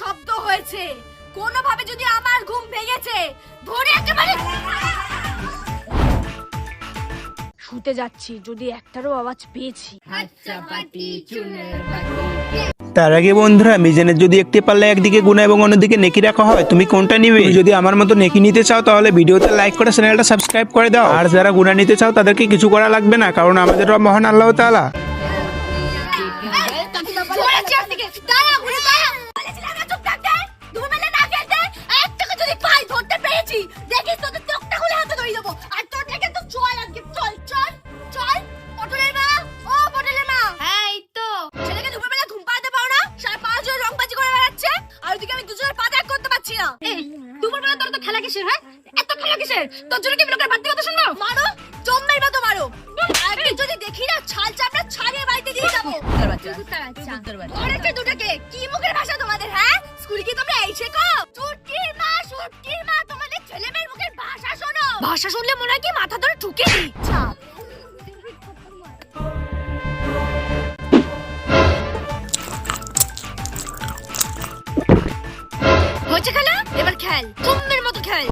শব্দ হয়েছে, কোনোভাবে যদি আমার ঘুম ভেঙেছে ধরে একেবারে শুতে যাচ্ছি, যদি একটারও আওয়াজ পেয়েছি। তার আগে বন্ধুরা, মিজানের যদি একটি পাল্লা একদিকে গুনাহ এবং অন্যদিকে নেকি রাখা হয়, তুমি কোনটা নিবে? তুমি যদি আমার মতো নেকি নিতে চাও তাহলে ভিডিওতে লাইক করে চ্যানেলটা সাবস্ক্রাইব করে দাও। আর যারা গুনাহ নিতে চাও তাদেরকে কিছু করা লাগবে না, কারণ আমাদের রব মহান আল্লাহ তাআলা। তোর জন্য কি ব্লকের বাড়তি কথা শুনবো? মারো, জম্মের মতো মারো। একদিন যদি দেখি না ছাল চামড়া ছাড়িয়ে বাড়িতে দিয়ে যাবো। দুটাকে কি মুখের ভাষা তোমাদের? হ্যাঁ, স্কুলে কি তোমরা এই শেখো? চুটকির মা, তোমাদের ছেলে মেয়ের মুখের ভাষা শোনো। ভাষা শুনলে মনে হয় কি মাথা ধরে ঠুকে দিই। হয়েছে খেলা, এবার খেল, জম্মের মতো খেল।